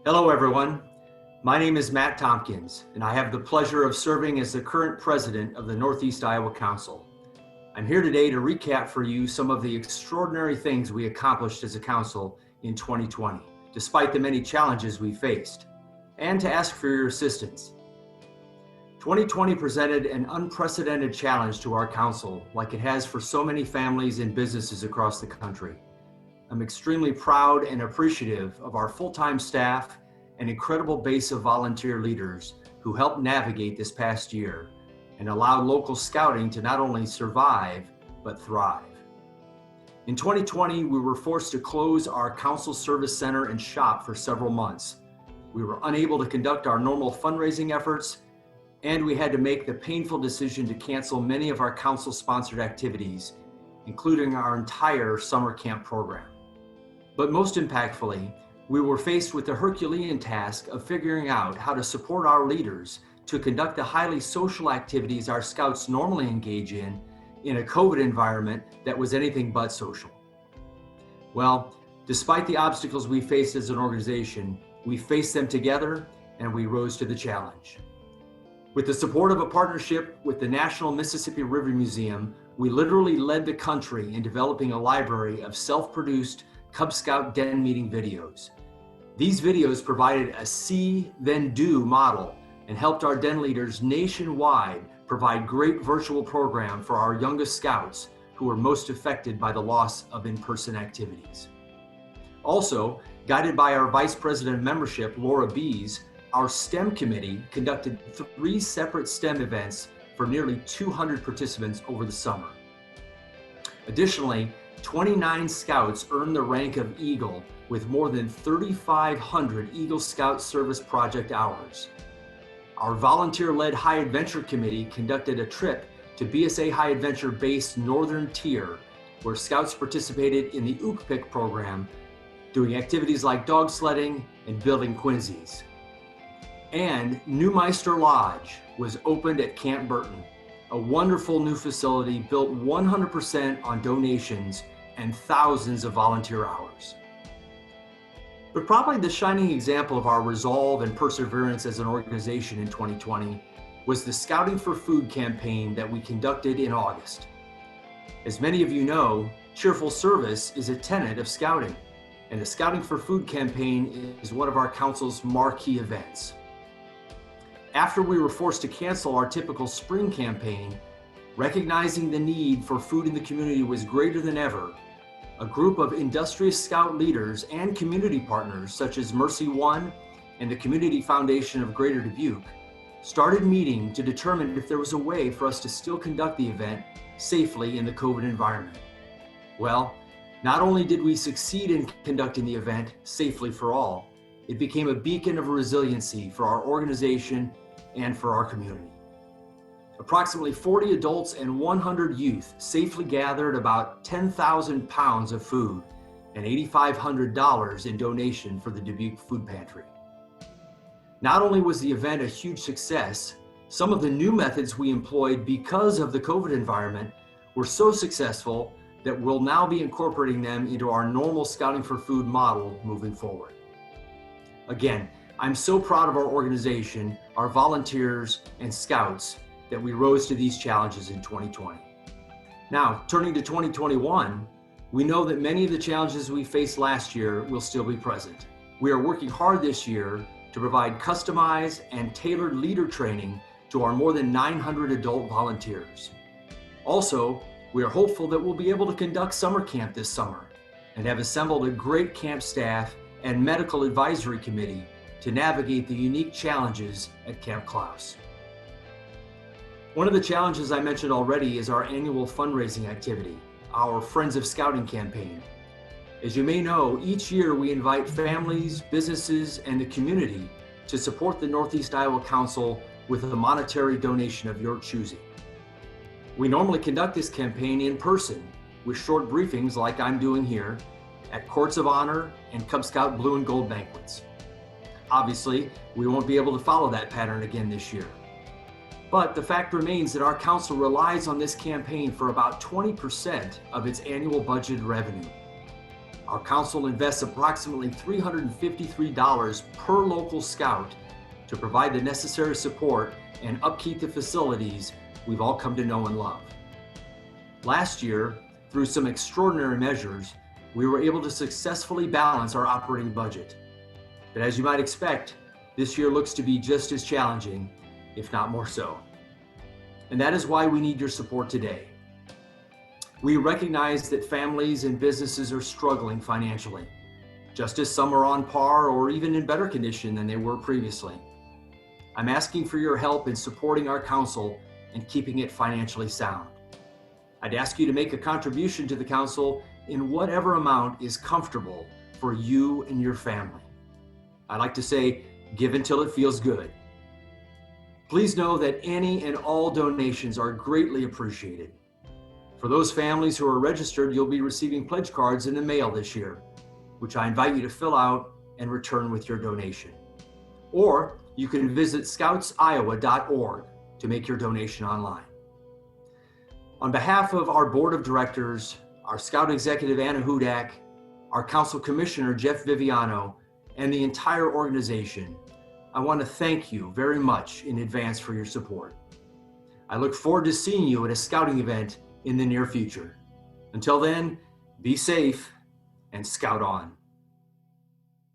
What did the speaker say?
Hello, everyone. My name is Matt Tompkins, and I have the pleasure of serving as the current president of the Northeast Iowa Council. I'm here today to recap for you some of the extraordinary things we accomplished as a council in 2020, despite the many challenges we faced, and to ask for your assistance. 2020 presented an unprecedented challenge to our council, like it has for so many families and businesses across the country. I'm extremely proud and appreciative of our full-time staff and incredible base of volunteer leaders who helped navigate this past year and allowed local scouting to not only survive, but thrive. In 2020, we were forced to close our council service center and shop for several months. We were unable to conduct our normal fundraising efforts, and we had to make the painful decision to cancel many of our council-sponsored activities, including our entire summer camp program. But most impactfully, we were faced with the Herculean task of figuring out how to support our leaders to conduct the highly social activities our scouts normally engage in a COVID environment that was anything but social. Well, despite the obstacles we faced as an organization, we faced them together and we rose to the challenge. With the support of a partnership with the National Mississippi River Museum, we literally led the country in developing a library of self-produced Cub Scout den meeting videos. These videos provided a see, then do model and helped our den leaders nationwide provide great virtual program for our youngest scouts who were most affected by the loss of in-person activities. Also, guided by our Vice President of Membership, Laura Bees, our STEM committee conducted 3 separate STEM events for nearly 200 participants over the summer. Additionally, 29 scouts earned the rank of Eagle with more than 3,500 Eagle Scout Service Project hours. Our volunteer-led High Adventure Committee conducted a trip to BSA High Adventure-based Northern Tier, where scouts participated in the OOK program, doing activities like dog sledding and building Quincy's. And New Meister Lodge was opened at Camp Burton, a wonderful new facility built 100% on donations and thousands of volunteer hours. But probably the shining example of our resolve and perseverance as an organization in 2020 was the Scouting for Food campaign that we conducted in August. As many of you know, cheerful service is a tenet of scouting, and the Scouting for Food campaign is one of our council's marquee events. After we were forced to cancel our typical spring campaign, recognizing the need for food in the community was greater than ever, a group of industrious scout leaders and community partners such as Mercy One and the Community Foundation of Greater Dubuque started meeting to determine if there was a way for us to still conduct the event safely in the COVID environment. Well, not only did we succeed in conducting the event safely for all, it became a beacon of resiliency for our organization and for our community. Approximately 40 adults and 100 youth safely gathered about 10,000 pounds of food and $8,500 in donation for the Dubuque Food Pantry. Not only was the event a huge success, some of the new methods we employed because of the COVID environment were so successful that we'll now be incorporating them into our normal Scouting for Food model moving forward. Again, I'm so proud of our organization, our volunteers, and scouts that we rose to these challenges in 2020. Now, turning to 2021, we know that many of the challenges we faced last year will still be present. We are working hard this year to provide customized and tailored leader training to our more than 900 adult volunteers. Also, we are hopeful that we'll be able to conduct summer camp this summer and have assembled a great camp staff and medical advisory committee to navigate the unique challenges at Camp Klaus. One of the challenges I mentioned already is our annual fundraising activity, our Friends of Scouting campaign. As you may know, each year we invite families, businesses, and the community to support the Northeast Iowa Council with a monetary donation of your choosing. We normally conduct this campaign in person with short briefings like I'm doing here at Courts of Honor and Cub Scout Blue and Gold banquets. Obviously, we won't be able to follow that pattern again this year. But the fact remains that our council relies on this campaign for about 20% of its annual budgeted revenue. Our council invests approximately $353 per local scout to provide the necessary support and upkeep the facilities we've all come to know and love. Last year, through some extraordinary measures, we were able to successfully balance our operating budget. But as you might expect, this year looks to be just as challenging, if not more so. And that is why we need your support today. We recognize that families and businesses are struggling financially, just as some are on par or even in better condition than they were previously. I'm asking for your help in supporting our council and keeping it financially sound. I'd ask you to make a contribution to the council in whatever amount is comfortable for you and your family. I like to say, give until it feels good. Please know that any and all donations are greatly appreciated. For those families who are registered, you'll be receiving pledge cards in the mail this year, which I invite you to fill out and return with your donation. Or you can visit scoutsiowa.org to make your donation online. On behalf of our board of directors, our Scout Executive Anna Hudak, our Council Commissioner Jeff Viviano, and the entire organization, I want to thank you very much in advance for your support. I look forward to seeing you at a scouting event in the near future. Until then, be safe and scout on.